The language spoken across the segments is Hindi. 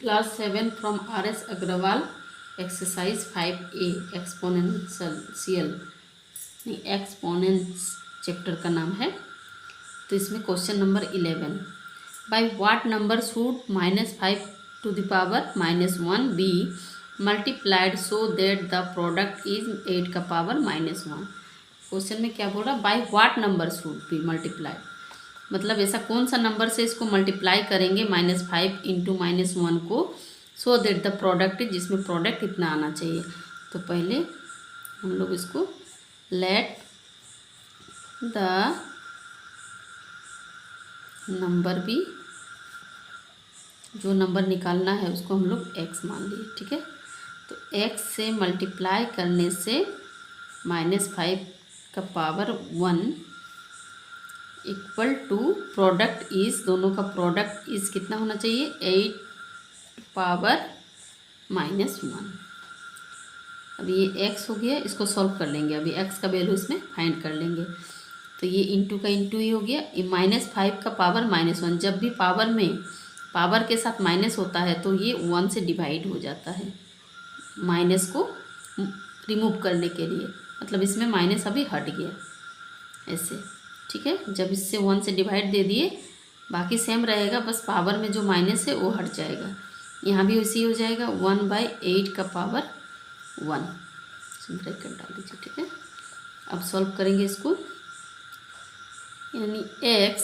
Class 7 from RS Agarwal exercise 5A exponential exponents chapter का नाम है। तो इसमें question number 11, by what number should -5 to the power -1 be multiplied so that the product is 8 का पावर -1। क्वेश्चन में क्या बोल रहा है, bye what number should be multiplied, मतलब ऐसा कौन सा नंबर से इसको मल्टीप्लाई करेंगे -5 इंटू -1 को, सो दैट द प्रोडक्ट, जिसमें प्रोडक्ट इतना आना चाहिए। तो पहले हम लोग इसको लेट द नंबर भी, जो नंबर निकालना है उसको हम लोग x मान लिए, ठीक है। तो x से मल्टीप्लाई करने से -5 का power 1 equal to product is, दोनों का प्रोडक्ट इज कितना होना चाहिए, 8 पावर -1। अब ये x हो गया, इसको सॉल्व कर लेंगे। अभी x का वैल्यू इसमें फाइंड कर लेंगे। तो ये इंटू का इंटू ही हो गया, ये -5 का पावर -1। जब भी पावर में पावर के साथ माइनस होता है तो ये 1 से डिवाइड हो जाता है, माइनस को रिमूव करने के लिए। मतलब इसमें माइनस अभी हट गया ऐसे, ठीक है। जब इससे 1 से डिवाइड दे दिए, बाकी सेम रहेगा, बस पावर में जो माइनस है वो हट जाएगा। यहाँ भी उसी हो जाएगा 1/8 का पावर 1, ब्रैकेट डाल दीजिए, ठीक है। अब सॉल्व करेंगे इसको, यानी x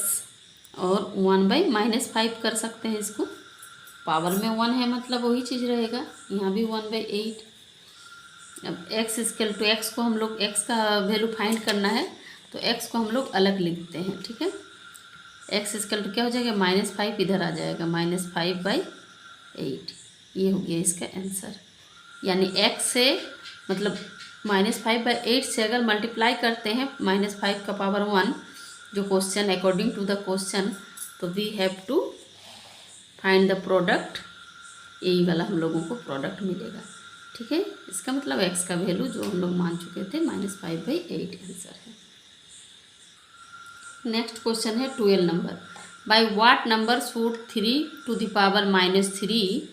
और 1/-5 कर सकते हैं इसको। पावर में 1 है मतलब वही चीज़ रहेगा, यहाँ भी 1/8। अब x इक्वल टू x को हम लोग, x का वैल्यू फाइंड करना है तो x को हम लोग अलग लिखते हैं, ठीक है। x इक्वल टू क्या हो जाएगा, -5 इधर आ जाएगा, -5/8। ये हो गया इसका आंसर। यानी x से मतलब -5/8 से अगर मल्टीप्लाई करते हैं -5 का पावर 1, जो question according to the question, तो we have to find the product, यही वाला हम लोगों को प्रोडक्ट मिलेगा, ठीक है। इसका मतलब x का वैल्यू जो हम लोग मान चुके थे -5/8 आंसर है। नेक्स्ट क्वेश्चन है 12 number, by what number should 3 to the power -3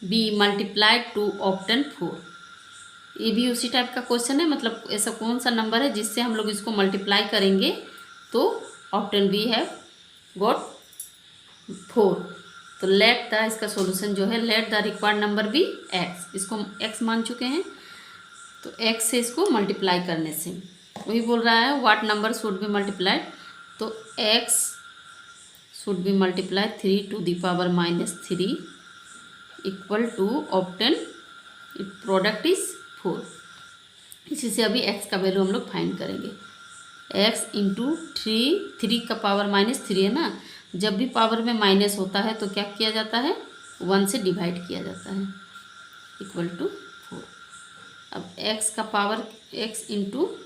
be multiplied to obtain 4। ये भी उसी टाइप का क्वेश्चन है, मतलब ऐसा कौन सा नंबर है जिससे हम लोग इसको मल्टीप्लाई करेंगे तो ऑब्टेन वी हैव गॉट 4। तो लेट द, इसका सॉल्यूशन जो है, लेट द रिक्वायर्ड नंबर भी x, इसको x मान चुके हैं तो x से इसको मल्टीप्लाई करने से वही बोल रहा है what number should be multiplied, तो x should be multiply 3 to the power -3 equal to obtain product is 4। इसी से अभी x का वैल्यू हम लोग फाइंड करेंगे। x इंटू 3 का पावर -3 है ना, जब भी पावर में माइनस होता है तो क्या किया जाता है, 1 से डिवाइड किया जाता है, इक्वल टू 4। अब x का पावर, x इंटू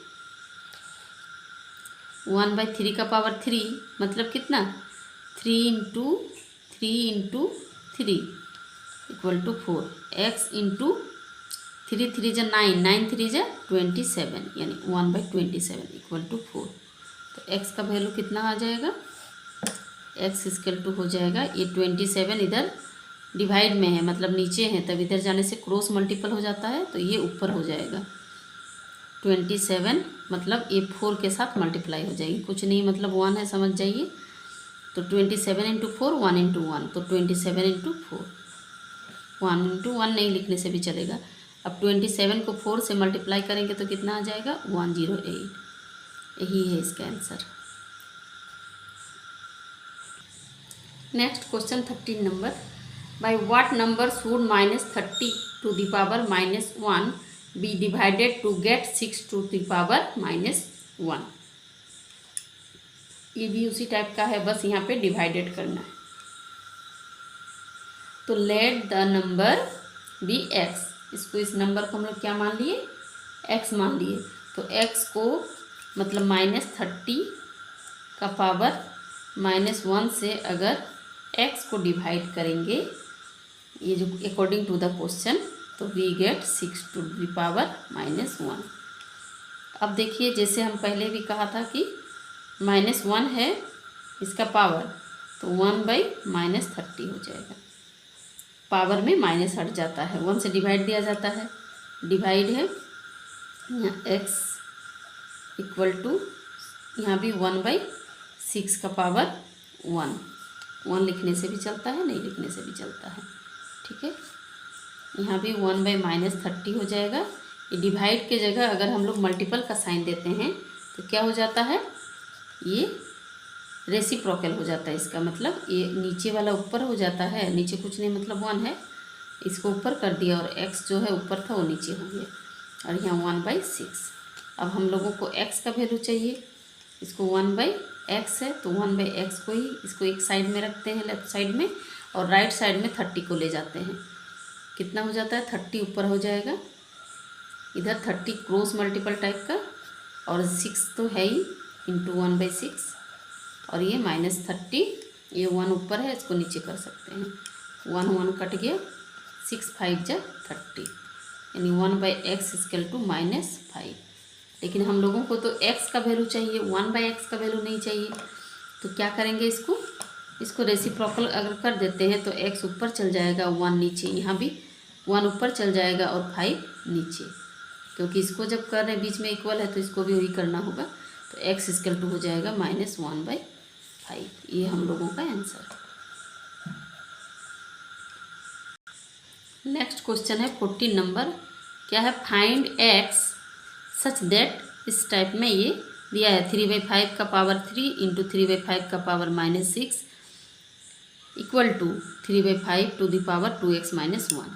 1/3 का पावर 3 मतलब कितना, 3 into 3 equal to 4। x into 3 3 जा 9, 9 3 जा 27, यानी 1/27 इक्वल टू 4। तो x का वैल्यू कितना आ जाएगा, x इक्वल टू हो जाएगा, ये 27 इधर डिवाइड में है मतलब नीचे है, तब इधर जाने से क्रॉस मल्टीपल हो जाता है तो ये ऊपर हो जाएगा 27, मतलब ये 4 के साथ मल्टीप्लाई हो जाएगी, कुछ नहीं मतलब 1 है, समझ जाइए। तो 27 इंटू 4, 1 इंटू 1, तो 27 इंटू 4, 1 इंटू 1 नहीं लिखने से भी चलेगा। अब 27 को 4 से मल्टीप्लाई करेंगे तो कितना आ जाएगा, 108। यही है इसका answer. Next question 13 number, by what number should -30 to the power -1 be divided to get 6 to the power -1। ये भी उसी टाइप का है, बस यहाँ पे डिवाइडेड करना है। तो let the number be x, इसको, इस नंबर को हम लोग क्या मान लिए, x मान लिए। तो x को मतलब -30 का पावर -1 से अगर x को डिवाइड करेंगे, ये जो अकॉर्डिंग टू द क्वेश्चन, तो we get 6 to the power -1। अब देखिए, जैसे हम पहले भी कहा था कि -1 है इसका पावर, तो 1/-30 हो जाएगा। पावर में माइनस हट जाता है, 1 से डिवाइड दिया जाता है, डिवाइड है यहाँ x इक्वल टू यहाँ भी 1/6 का पावर 1 लिखने से भी चलता है, नहीं लिखने से भी चलता है, ठीक है। यहाँ भी 1/-30 हो जाएगा। ये डिवाइड के जगह अगर हम लोग मल्टीपल का साइन देते हैं तो क्या हो जाता है, ये रेसिप्रोकल हो जाता है। इसका मतलब ये नीचे वाला ऊपर हो जाता है, नीचे कुछ नहीं मतलब 1 है, इसको ऊपर कर दिया और x जो है ऊपर था वो नीचे हो गया, और यहाँ 1/6। अब हम लोगों को x का वैल्यू चाहिए, इसको 1/x है तो 1/x को ही इसको एक साइड में रखते हैं लेफ्ट साइड में, और राइट साइड में 30 को ले जाते हैं। कितना हो जाता है, 30 ऊपर हो जाएगा, इधर 30 क्रॉस मल्टीपल टाइप का, और 6 तो है ही इंटू 1/6, और ये -30, ये 1 ऊपर है, इसको नीचे कर सकते हैं, 1 कट गया, 6 5 जा 30, यानी 1/x इक्वल टू -5। लेकिन हम लोगों को तो x का वैल्यू चाहिए, 1/x का वैल्यू नहीं चाहिए, तो क्या करेंगे, इसको रेसिप्रोकल अगर कर देते हैं तो x ऊपर चल जाएगा, 1 नीचे, यहाँ भी 1 ऊपर चल जाएगा और 5 नीचे, क्योंकि इसको जब कर रहे हैं बीच में इक्वल है तो इसको भी वही करना होगा, तो x इक्वल टू हो जाएगा -1/5। ये हम लोगों का आंसर। नेक्स्ट क्वेश्चन है 14 नंबर, क्या है, फाइंड x सच दैट, इस टाइप में ये दिया है 3/5 का पावर 3 इंटू 3/5 का power -6 equal to 3/5 to the power 2x - 1।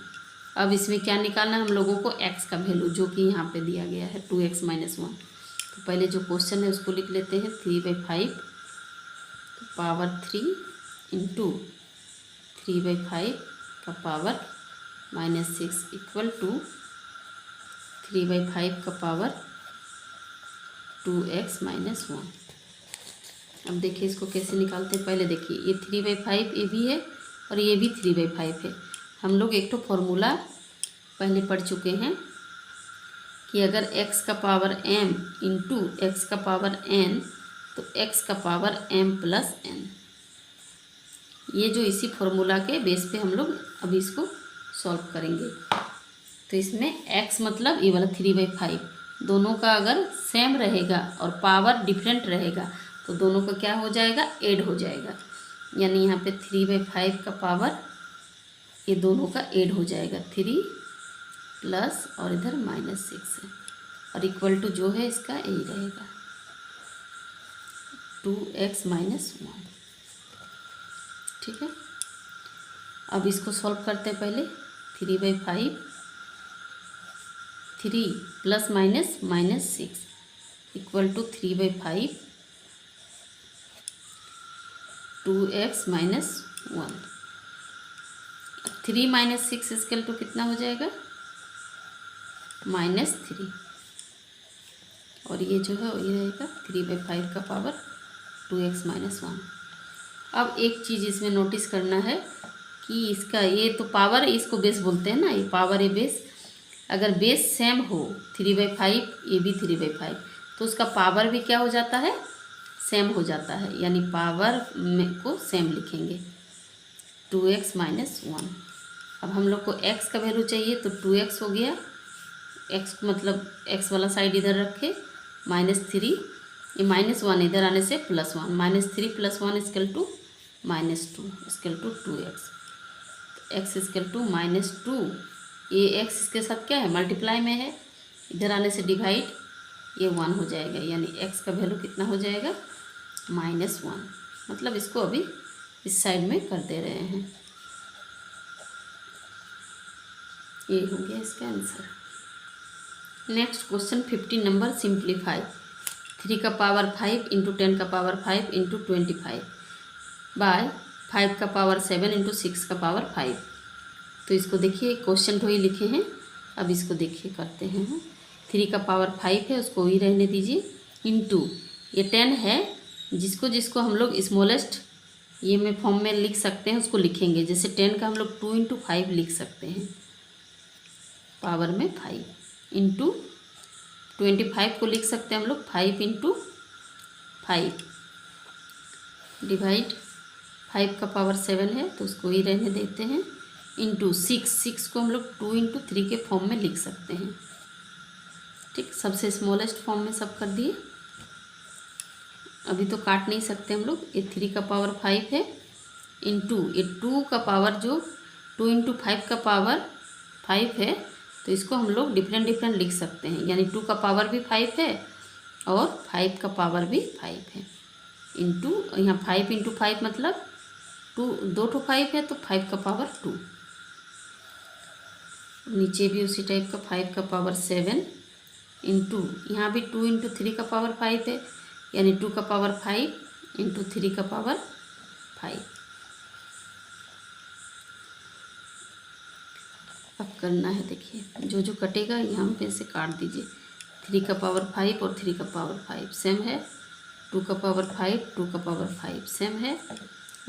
अब इसमें क्या निकालना है हम लोगों को, x का वैल्यू, जो कि यहाँ पे दिया गया है 2x - 1। तो पहले जो क्वेश्चन है उसको लिख लेते हैं, 3/5 पावर 3 इंटू 3/5 का पावर -6 इक्वल टू 3/5 का पावर 2x - 1। अब देखिए इसको कैसे निकालते हैं, पहले देखिए ये 3/5 ये भी है और ये भी 3/5 है। हम लोग एक तो फॉर्मूला पहले पढ़ चुके हैं कि अगर x का पावर m इंटू एक्स का पावर n तो x का पावर m प्लस n, ये जो इसी फॉर्मूला के बेस पे हम लोग अभी इसको सॉल्व करेंगे। तो इसमें x मतलब ये वाला 3/5, दोनों का अगर सेम रहेगा और पावर डिफरेंट रहेगा तो दोनों का क्या हो जाएगा, ऐड हो जाएगा, यानी यहाँ पे 3/5 का पावर ये दोनों का ऐड हो जाएगा, 3 प्लस और इधर -6 है, और इक्वल टू जो है इसका यही रहेगा 2x - 1, ठीक है। अब इसको सॉल्व करते हैं, पहले 3/5 3 plus -6 equal to 3/5 2x - 1। 3 - 6 equal to कितना हो जाएगा, -3, और ये जो है ये रहेगा 3/5 का पावर 2x - 1। अब एक चीज़ इसमें नोटिस करना है कि इसका ये तो पावर, इसको बेस बोलते हैं ना, ये पावर, ये बेस, अगर बेस सेम हो 3/5 ये भी 3/5 तो उसका पावर भी क्या हो जाता है, सेम हो जाता है, यानी पावर में को सेम लिखेंगे, 2x - 1। अब हम लोग को x का वैल्यू चाहिए तो 2x हो गया, x मतलब x वाला साइड इधर रखे, -3, ये -1 इधर आने से +1, -3 + 1 equal to -2 equal to 2x, x equal to -2, ये x इसके साथ क्या है, मल्टीप्लाई में है, इधर आने से डिवाइड, ये 1 हो जाएगा, यानी x का वैल्यू कितना हो जाएगा, -1। मतलब इसको अभी इस साइड में कर दे रहे हैं, ये हो गया इसका answer. Next question 15 number, simplify 3 का पावर 5 इंटू 10 का पावर 5 इंटू 25 बाय 5 का पावर 7 इंटू 6 का पावर 5। तो इसको देखिए, क्वेश्चन तो ही लिखे हैं, अब इसको देखिए करते हैं हम। 3 का पावर 5 है उसको ही रहने दीजिए, इंटू ये 10 है, जिसको जिसको हम लोग स्मॉलेस्ट ये में फॉर्म में लिख सकते हैं उसको लिखेंगे, जैसे 10 का हम लोग 2 × 5 लिख सकते हैं, पावर में 5, इंटू 25 को लिख सकते हैं हम लोग 5 × 5 डिवाइड 5 का पावर 7 है तो उसको ही रहने देते हैं, इंटू सिक्स को हम लोग 2 × 3 के फॉर्म में लिख सकते हैं। ठीक, सबसे स्मॉलेस्ट फॉर्म में सब कर दिए। अभी तो काट नहीं सकते हम लोग। ये 3 का पावर 5 है इंटू ये 2 का पावर जो 2 × 5 का पावर 5 है, तो इसको हम लोग डिफरेंट लिख सकते हैं। यानी 2 का पावर भी 5 है और 5 का पावर भी 5 है इंटू यहाँ 5 × 5 मतलब 2 5 है तो 5 का पावर 2। नीचे भी उसी टाइप का 5 का पावर 7 इंटू यहाँ भी 2 × 3 का पावर 5 है, यानी 2 का पावर 5 इंटू 3 का पावर 5। अब करना है, देखिए जो जो कटेगा यहाँ पे से काट दीजिए। 3 का पावर 5 और 3 का पावर 5 सेम है। 2 का पावर 5 2 का पावर 5 सेम है।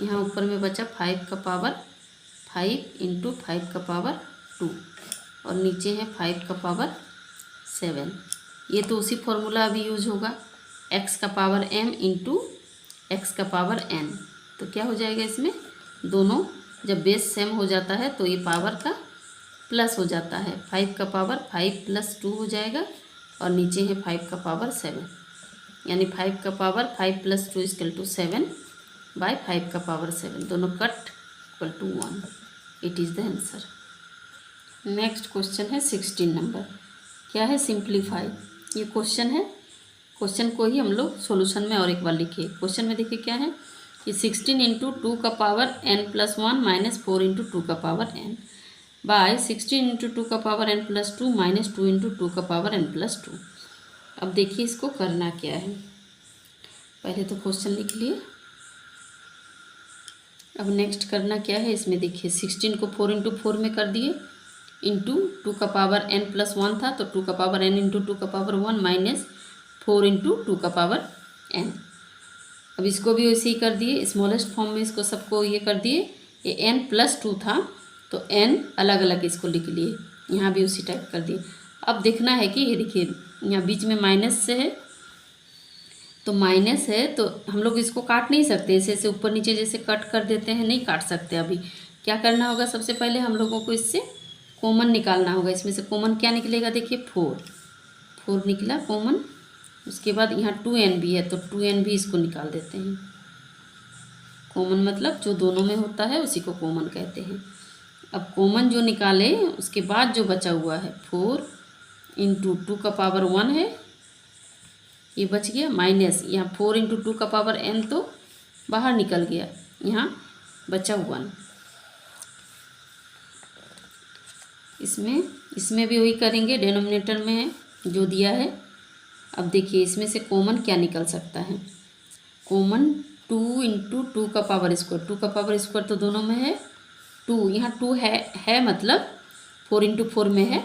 यहाँ ऊपर में बचा 5 का पावर 5 इंटू 5 का पावर 2 और नीचे है 5 का पावर 7। ये तो उसी फॉर्मूला अभी यूज होगा, x का पावर m इंटू एक्स का पावर n। तो क्या हो जाएगा इसमें, दोनों जब बेस सेम हो जाता है तो ये पावर का प्लस हो जाता है। 5 का पावर 5 + 2 हो जाएगा और नीचे है 5 का पावर 7, यानी 5 का पावर 5 + 2 = 7 बाय 5 का पावर 7, दोनों cut = 1। It is the answer. Next question है 16 नंबर। क्या है, सिंप्लीफाई। ये क्वेश्चन है, क्वेश्चन को ही हम लोग सॉल्यूशन में और एक बार लिखिए। क्वेश्चन में देखिए क्या है कि 16 × 2 का पावर n + 1 - 4 × 2 का पावर n बाय 16 × 2 का पावर n + 2 - 2 × 2 का पावर n + 2। अब देखिए इसको करना क्या है। पहले तो क्वेश्चन लिख लिए। अब नेक्स्ट करना क्या है, इसमें देखिए 16 को 4 × 4 में कर दिए इंटू 2 का पावर n + 1 था तो 2 का पावर n × 2 का पावर 1 - 4 × 2 का पावर n। अब इसको भी वैसे ही कर दिए, स्मॉलेस्ट फॉर्म में इसको सबको ये कर दिए। ये n + 2 था तो n अलग अलग इसको लिख लिए, यहाँ भी उसी टाइप कर दिए। अब देखना है कि ये देखिए यहाँ बीच में माइनस से है, तो माइनस है तो हम लोग इसको काट नहीं सकते, ऐसे ऊपर नीचे जैसे कट कर देते हैं, नहीं काट सकते। अभी क्या करना होगा, सबसे पहले हम लोगों को इससे कॉमन निकालना होगा। इसमें से कॉमन क्या निकलेगा, देखिए 4 निकला कॉमन। उसके बाद यहाँ 2n भी है तो 2n भी इसको निकाल देते हैं। कॉमन मतलब जो दोनों में होता है उसी को कॉमन कहते हैं। अब कॉमन जो निकाले उसके बाद जो बचा हुआ है 4 × 2 का पावर 1 है, ये बच गया माइनस यहाँ 4 × 2 का पावर n तो बाहर निकल गया, यहाँ बचा 1। इसमें भी वही करेंगे, डिनोमिनेटर में है जो दिया है। अब देखिए इसमें से कॉमन क्या निकल सकता है, कॉमन 2 × 2 का पावर स्क्वायर। 2 का पावर स्क्वायर तो दोनों में है 2, यहाँ 2 है मतलब 4 × 4 में है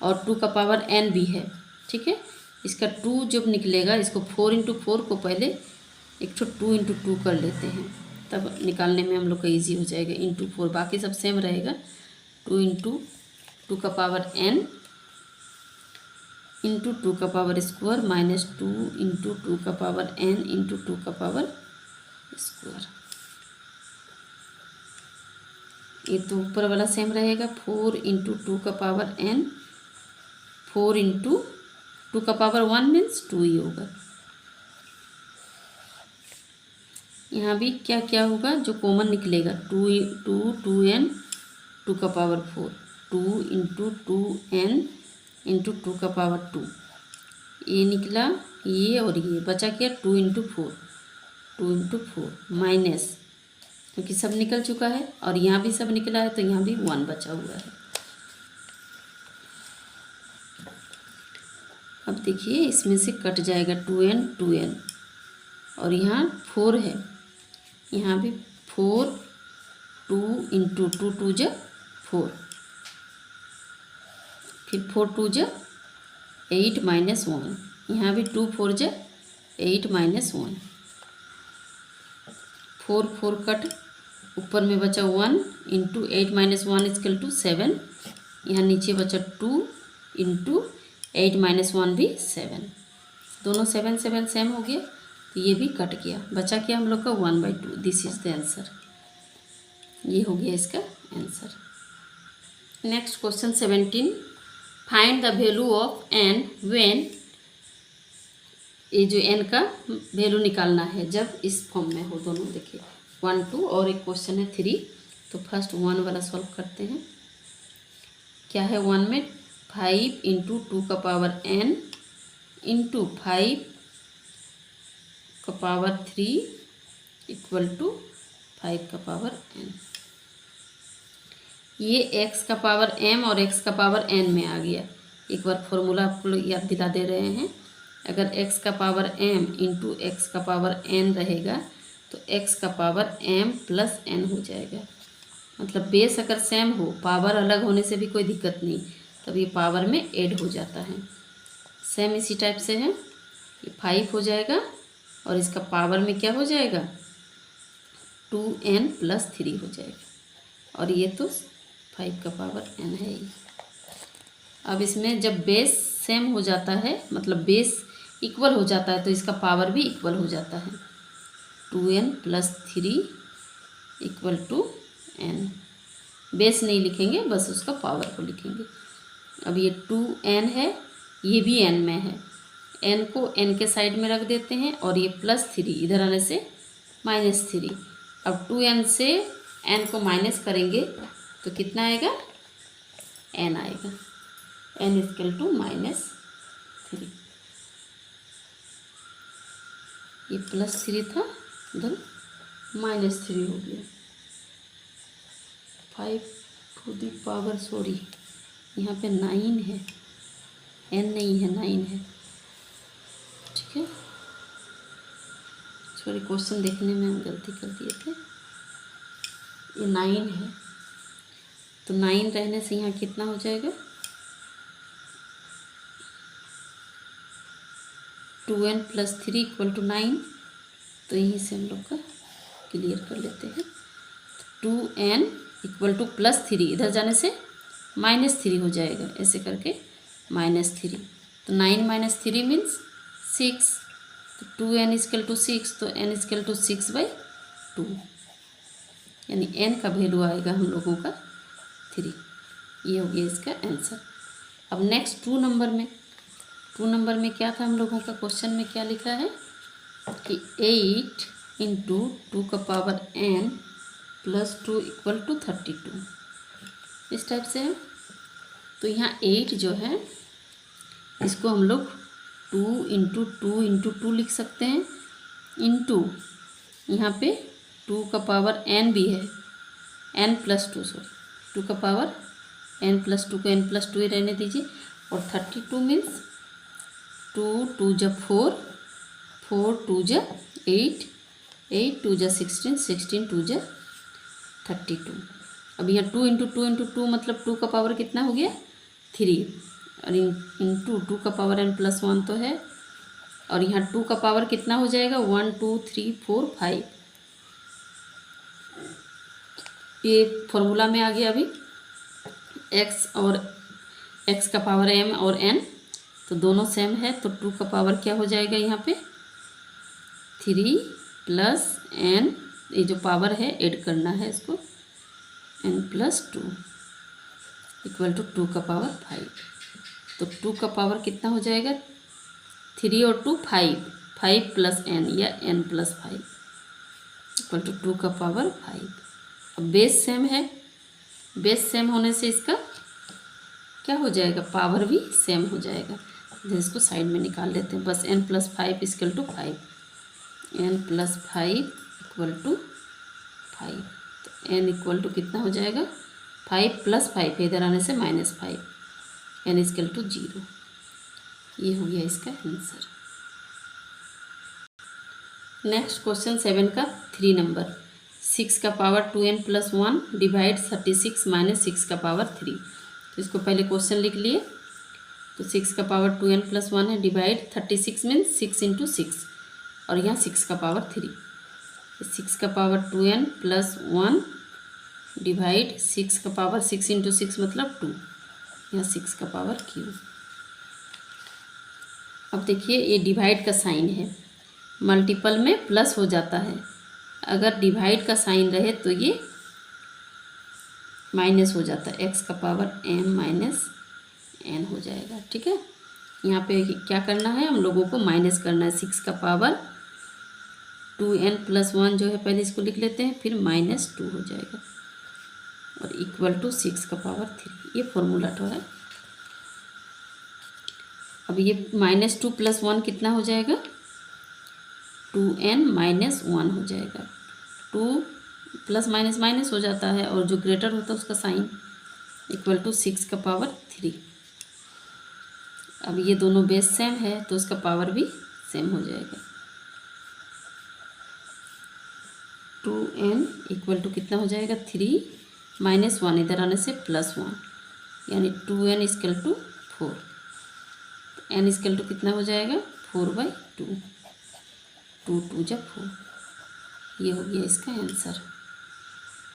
और 2 का पावर n भी है। ठीक है, इसका 2 जब निकलेगा, इसको 4 × 4 को पहले एक 2 × 2 कर लेते हैं, तब निकालने में हम लोग का ईजी हो जाएगा। इंटू 4 बाकी सब सेम रहेगा। 2 × 2 का पावर n इंटू 2 का पावर स्क्वायर - 2 × 2 का पावर n इंटू 2 का पावर स्क्वायर। ये तो ऊपर वाला सेम रहेगा। 4 × 2 का पावर n, 4 × 2 का पावर 1 मीन्स 2 ही होगा। यहाँ भी क्या क्या होगा, जो कॉमन निकलेगा 2n 2 का पावर 4, 2 × 2n इंटू 2 का पावर 2, ये निकला ये और ये बचा क्या 2 × 4, 2 × 4 माइनस, क्योंकि सब निकल चुका है और यहाँ भी सब निकला है तो यहाँ भी 1 बचा हुआ है। अब देखिए इसमें से कट जाएगा 2n और यहाँ 4 है, यहाँ भी 4, 2 × 2 2 = 4, फिर 4 2 = 8 - 1, यहाँ भी 2 4 = 8 - 1, 4 4 कट, ऊपर में बचा 1 × 8 - 1 = 7, यहाँ नीचे बचा 2 × 8 - 1 भी 7, दोनों 7 7 सेम हो गया तो ये भी कट गया। बचा क्या हम लोग का 1/2। This is the answer. ये हो गया इसका answer. Next question 17, find the value of N when, ये जो एन का वैल्यू निकालना है जब इस फॉर्म में हो दोनों। देखिए 1 2 और एक क्वेश्चन है 3। तो फर्स्ट 1 वाला सॉल्व करते हैं। क्या है 1 में 5 इंटू 2 का पावर n इंटू 5 का पावर 3 इक्वल टू 5 का पावर n। ये x का पावर m और x का पावर n में आ गया। एक बार फॉर्मूला आपको याद दिला दे रहे हैं। अगर x का पावर m इंटू एक्स का पावर n रहेगा तो x का पावर m प्लस n हो जाएगा। मतलब बेस अगर सेम हो, पावर अलग होने से भी कोई दिक्कत नहीं, तब ये पावर में ऐड हो जाता है। सेम इसी टाइप से है, ये 5 हो जाएगा और इसका पावर में क्या हो जाएगा 2n प्लस 3 हो जाएगा। और ये तो 5 का पावर n है ही। अब इसमें जब बेस सेम हो जाता है, मतलब बेस इक्वल हो जाता है, तो इसका पावर भी इक्वल हो जाता है। 2n plus 3 equal to n। Base नहीं लिखेंगे, बस उसका पावर को लिखेंगे। अब ये 2n है, ये भी n में है, n को n के साइड में रख देते हैं और ये प्लस 3 इधर आने से -3। अब 2n से n को माइनस करेंगे तो कितना आएगा n आएगा। n equal to -3। ये +3 था, उधर -3 हो गया। 5 टू दी पावर, सॉरी यहाँ पे 9 है, n नहीं है 9 है। ठीक है, सॉरी क्वेश्चन देखने में हम गलती कर दिए थे। ये 9 है, तो 9 रहने से यहाँ कितना हो जाएगा 2n प्लस 3 इक्वल टू 9। तो यहीं से हम लोग का क्लियर कर लेते हैं। 2n इक्वल टू +3, इधर जाने से -3 हो जाएगा, ऐसे करके -3। तो 9 - 3 मीन्स 6। तो 2n इक्वल टू 6, तो n इक्वल टू 6/2, यानी n का वैल्यू आएगा हम लोगों का 3। ये हो गया इसका आंसर। अब नेक्स्ट 2 नंबर में क्या था हम लोगों का, क्वेश्चन में क्या लिखा है कि 8 इंटू 2 का power n plus 2 equal to 32, इस टाइप से है। तो यहाँ 8 जो है इसको हम लोग 2 इंटू 2 इंटू 2 लिख सकते हैं, इंटू यहाँ पे 2 का पावर n भी है, n प्लस 2, सॉरी 2 का पावर n प्लस 2 को n प्लस 2 ही रहने दीजिए। और 32 मीन्स 2 2 जा 4, 4 2 जा 8, 8 2 जा 16, 16 2 जा 32। अब यहाँ 2 इंटू 2 इंटू 2 मतलब 2 का पावर कितना हो गया 3, और इंटू 2 का पावर n प्लस 1 तो है, और यहाँ 2 का पावर कितना हो जाएगा 1 2 3 4 5। ये फॉर्मूला में आ गया अभी x और x का पावर m और n, तो दोनों सेम है, तो 2 का पावर क्या हो जाएगा यहाँ पे 3 प्लस n, ये जो पावर है ऐड करना है इसको, n प्लस 2 इक्वल टू 2 का पावर 5। तो 2 का पावर कितना हो जाएगा 3 और 2 5, 5 प्लस n या n प्लस 5 इक्वल टू 2 का पावर 5। अब बेस सेम है, बेस सेम होने से इसका क्या हो जाएगा पावर भी सेम हो जाएगा। इसको साइड में निकाल लेते हैं, बस n plus 5 equal to 5, n plus 5 equal to 5। तो n इक्वल टू कितना हो जाएगा 5 प्लस 5, इधर आने से -5, n इक्वल टू 0। ये हो गया इसका आंसर। नेक्स्ट क्वेश्चन 7 का 3 नंबर, 6 का power 2n plus 1 divide 36 minus 6 का पावर 3। तो इसको पहले क्वेश्चन लिख लिए। तो 6 का पावर 2n प्लस 1 है, डिवाइड 36 मीन्स 6 इंटू 6, और यहाँ 6 का पावर 3। 6 का पावर 2n प्लस 1 डिवाइड 6 का पावर 6 इंटू 6 मतलब 2, यहाँ 6 का पावर क्यू। अब देखिए ये डिवाइड का साइन है, मल्टीपल में प्लस हो जाता है, अगर डिवाइड का साइन रहे तो ये माइनस हो जाता है, एक्स का पावर m माइनस n हो जाएगा। ठीक है, यहाँ पे क्या करना है, हम लोगों को माइनस करना है। 6 का पावर 2n+1 जो है, पहले इसको लिख लेते हैं, फिर -2 हो जाएगा और इक्वल टू 6 का पावर 3। ये फॉर्मूला तो है। अब ये -2 + 1 कितना हो जाएगा, 2n - 1 हो जाएगा। 2 प्लस माइनस माइनस हो जाता है और जो ग्रेटर होता है उसका साइन, इक्वल टू 6 का पावर 3। अब ये दोनों बेस सेम है तो उसका पावर भी सेम हो जाएगा। 2n इक्वल टू कितना हो जाएगा, 3 - 1 इधर आने से +1, यानी 2n equal to 4। n equal to कितना हो जाएगा, 4/2, 2 2 जब 4। ये हो गया इसका आंसर।